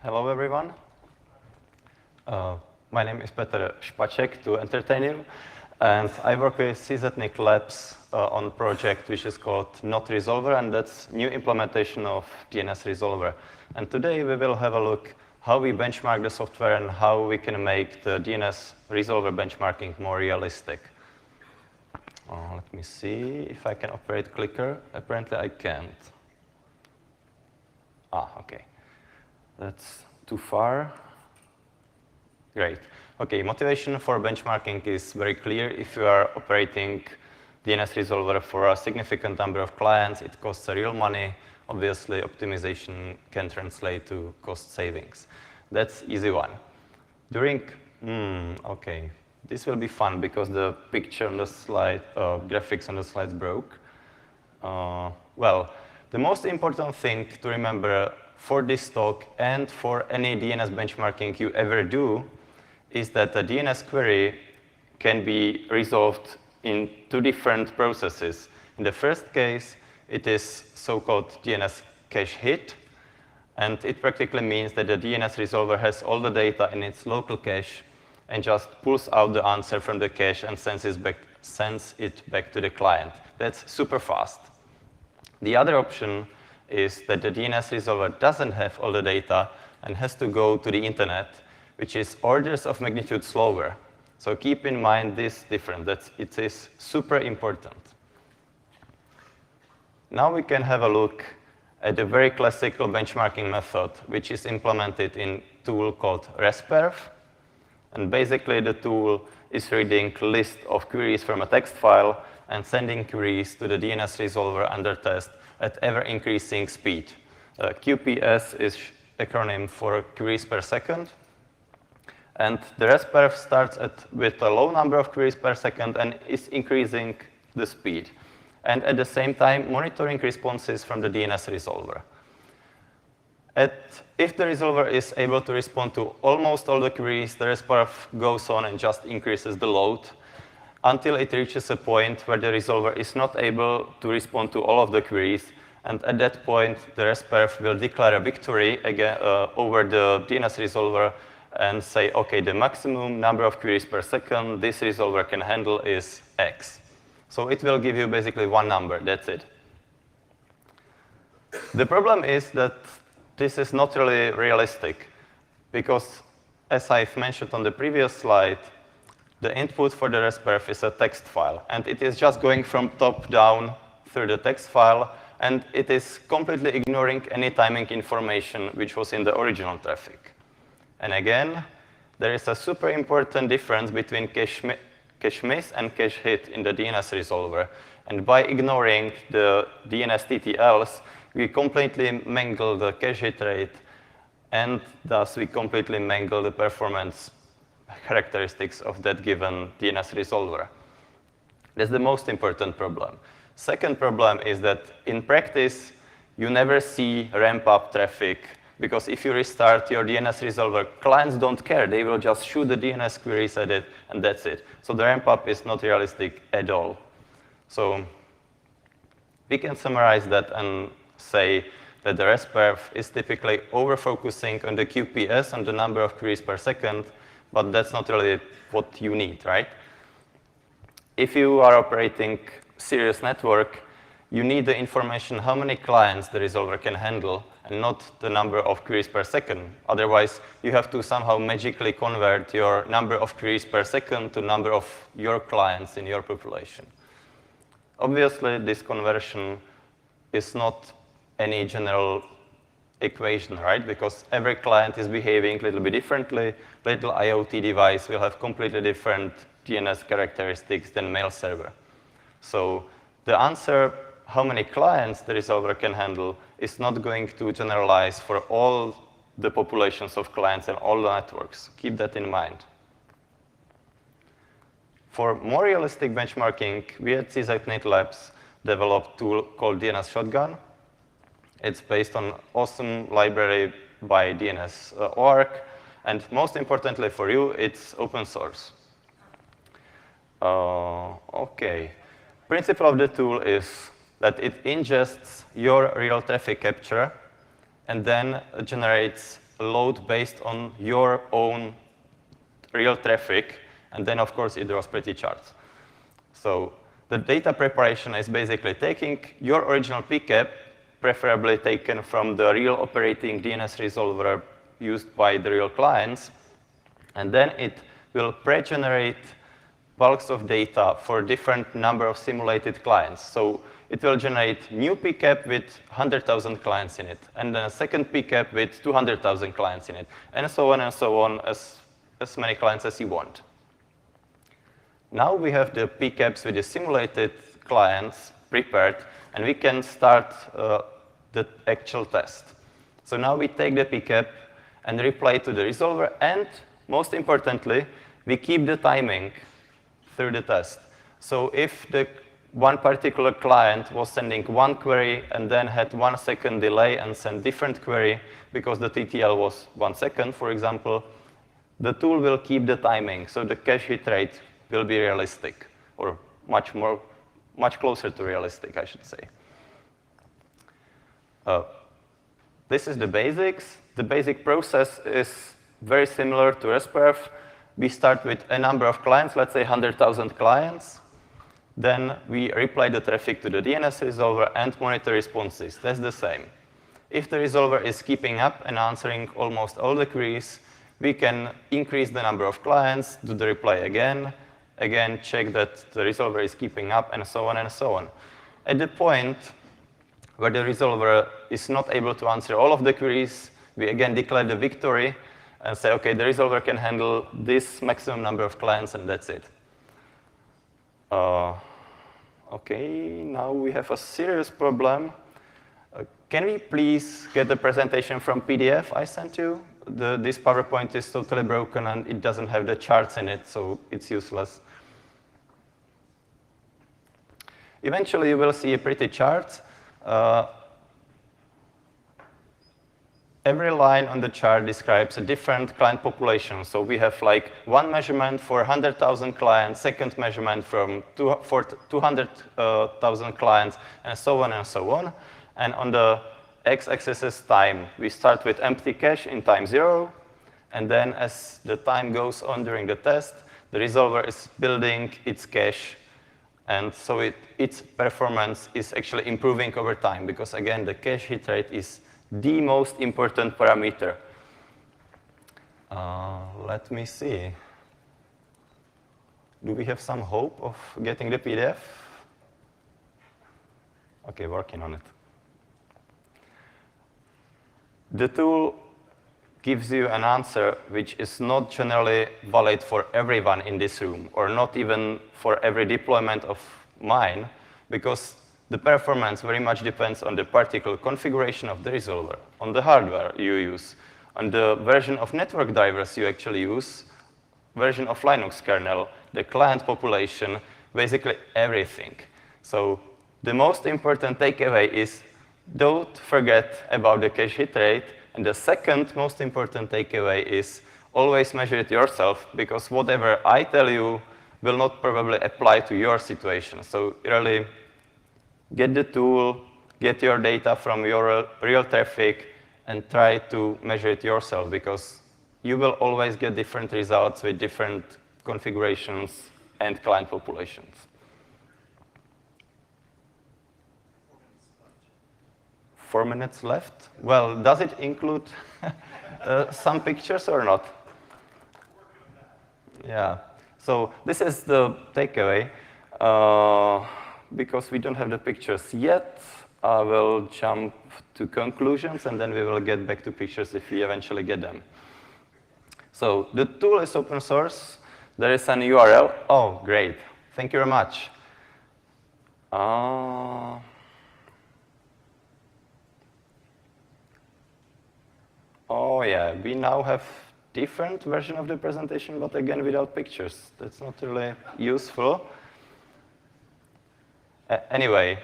Hello, everyone. My name is Petr Špaček, to entertain you, and I work with CZNIC Labs on a project which is called Not Resolver, and that's new implementation of DNS Resolver. And today we will have a look how we benchmark the software and how we can make the DNS Resolver benchmarking more realistic. Let me see if I can operate clicker. Apparently I can't. Okay. That's too far. Great. Okay, motivation for benchmarking is very clear. If you are operating DNS Resolver for a significant number of clients, it costs real money. Obviously, optimization can translate to cost savings. That's easy one. Okay, this will be fun because the picture on the slide, graphics on the slides broke. Well, the most important thing to remember for this talk and for any DNS benchmarking you ever do is that a DNS query can be resolved in two different processes. In the first case, it is so-called DNS cache hit, and it practically means that the DNS resolver has all the data in its local cache and just pulls out the answer from the cache and sends it back to the client. That's super fast. The other option is that the DNS resolver doesn't have all the data and has to go to the internet, which is orders of magnitude slower. So keep in mind this difference, that it is super important. Now we can have a look at a very classical benchmarking method, which is implemented in a tool called resperf. And basically the tool is reading a list of queries from a text file and sending queries to the DNS resolver under test at ever-increasing speed. QPS is acronym for queries per second. And the resperf starts with a low number of queries per second and is increasing the speed. And at the same time, monitoring responses from the DNS resolver. If the resolver is able to respond to almost all the queries, the resperf goes on and just increases the load until it reaches a point where the resolver is not able to respond to all of the queries. And at that point, the resperf will declare a victory again, over the DNS resolver and say, OK, the maximum number of queries per second this resolver can handle is X. So it will give you basically one number. That's it. The problem is that this is not really realistic, because as I've mentioned on the previous slide, the input for the resperf is a text file, and it is just going from top down through the text file, and it is completely ignoring any timing information which was in the original traffic. And again, there is a super important difference between cache miss and cache hit in the DNS resolver. And by ignoring the DNS TTLs, we completely mangle the cache hit rate, and thus we completely mangle the performance characteristics of that given DNS resolver. That's the most important problem. Second problem is that in practice, you never see ramp-up traffic, because if you restart your DNS resolver, clients don't care. They will just shoot the DNS queries at it, and that's it. So the ramp-up is not realistic at all. So we can summarize that and say that the resperf is typically over-focusing on the QPS, on the number of queries per second, but that's not really what you need, right? If you are operating serious network, you need the information how many clients the resolver can handle and not the number of queries per second. Otherwise, you have to somehow magically convert your number of queries per second to number of your clients in your population. Obviously, this conversion is not any general equation, right? Because every client is behaving a little bit differently. Little IoT device will have completely different DNS characteristics than mail server. So the answer, how many clients the resolver can handle, is not going to generalize for all the populations of clients and all the networks. Keep that in mind. For more realistic benchmarking, we at CZNIC Labs developed a tool called DNS Shotgun. It's based on awesome library by DNS.org. And most importantly for you, it's open source. OK. Principle of the tool is that it ingests your real traffic capture and then generates a load based on your own real traffic, and then, of course, it draws pretty charts. So the data preparation is basically taking your original PCAP, preferably taken from the real operating DNS resolver used by the real clients, and then it will pre-generate bulks of data for different number of simulated clients. So it will generate new PCAP with 100,000 clients in it, and then a second PCAP with 200,000 clients in it, and so on, as many clients as you want. Now we have the PCAPs with the simulated clients prepared, and we can start the actual test. So now we take the PCAP and reply to the resolver, and most importantly, we keep the timing through the test. So if the one particular client was sending one query and then had 1 second delay and sent different query because the TTL was 1 second, for example, the tool will keep the timing, so the cache hit rate will be realistic, or much closer to realistic, I should say. This is the basics. The basic process is very similar to ResPerf. We start with a number of clients, let's say 100,000 clients. Then we reply the traffic to the DNS resolver and monitor responses. That's the same. If the resolver is keeping up and answering almost all the queries, we can increase the number of clients, do the reply again, check that the resolver is keeping up, and so on and so on. At the point where the resolver is not able to answer all of the queries, we again declare the victory and say, OK, the resolver can handle this maximum number of clients, and that's it. OK, now we have a serious problem. Can we please get the presentation from PDF I sent you? This PowerPoint is totally broken, and it doesn't have the charts in it, so it's useless. Eventually, you will see a pretty chart. Every line on the chart describes a different client population. So we have like one measurement for 100,000 clients, second measurement for 200,000 clients, and so on and so on. And on the x-axis is time. We start with empty cache in time 0, and then as the time goes on during the test, the resolver is building its cache, and so its performance is actually improving over time, because again, the cache hit rate is the most important parameter. Let me see. Do we have some hope of getting the PDF? OK, working on it. The tool gives you an answer which is not generally valid for everyone in this room, or not even for every deployment of mine, because the performance very much depends on the particular configuration of the resolver, on the hardware you use, on the version of network drivers you actually use, version of Linux kernel, the client population, basically everything. So the most important takeaway is don't forget about the cache hit rate. And the second most important takeaway is always measure it yourself, because whatever I tell you will not probably apply to your situation. So really get the tool, get your data from your real traffic, and try to measure it yourself, because you will always get different results with different configurations and client populations. 4 minutes left. Well, does it include some pictures or not? Yeah. So this is the takeaway. Because we don't have the pictures yet, I will jump to conclusions, and then we will get back to pictures if we eventually get them. So the tool is open source. There is an URL. Oh, great. Thank you very much. Oh, yeah. We now have different version of the presentation, but again, without pictures. That's not really useful. Anyway,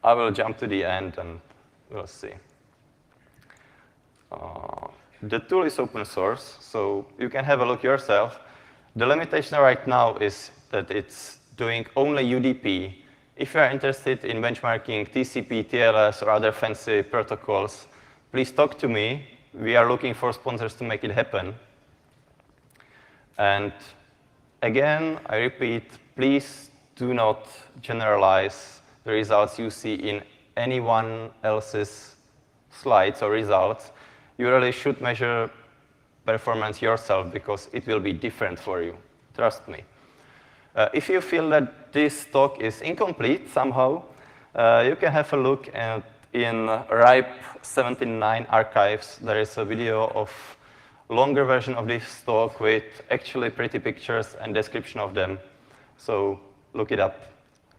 I will jump to the end, and we'll see. The tool is open source, so you can have a look yourself. The limitation right now is that it's doing only UDP. If you are interested in benchmarking TCP, TLS, or other fancy protocols, please talk to me. we are looking for sponsors to make it happen. And again, I repeat, please do not generalize the results you see in anyone else's slides or results. You really should measure performance yourself because it will be different for you. Trust me. If you feel that this talk is incomplete somehow, you can have a look in RIPE 79 archives. There is a video of longer version of this talk with actually pretty pictures and description of them. So look it up.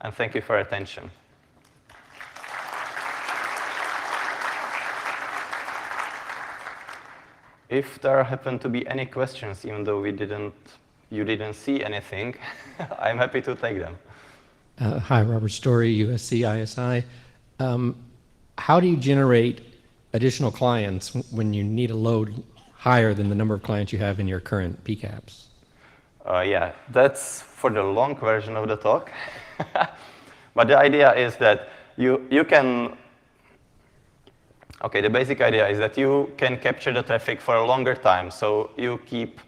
And thank you for your attention. If there happen to be any questions, even though you didn't see anything, I'm happy to take them. Hi, Robert Story, USC ISI. How do you generate additional clients when you need a load higher than the number of clients you have in your current PCAPs? Yeah, that's for the long version of the talk. But the idea is that you can, okay, the basic idea is that you can capture the traffic for a longer time. So you keep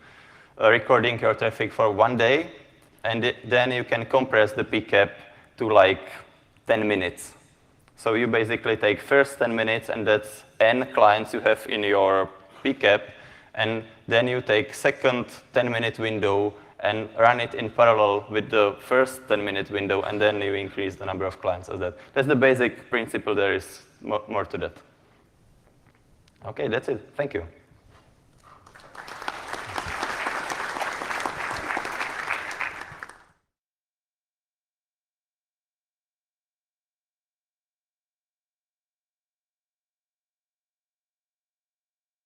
recording your traffic for 1 day, and then you can compress the PCAP to like 10 minutes. So you basically take first 10 minutes, and that's n clients you have in your PCAP, and then you take second 10-minute window and run it in parallel with the first 10-minute window, and then you increase the number of clients as that. That's the basic principle. There is more to that. Okay, that's it. Thank you.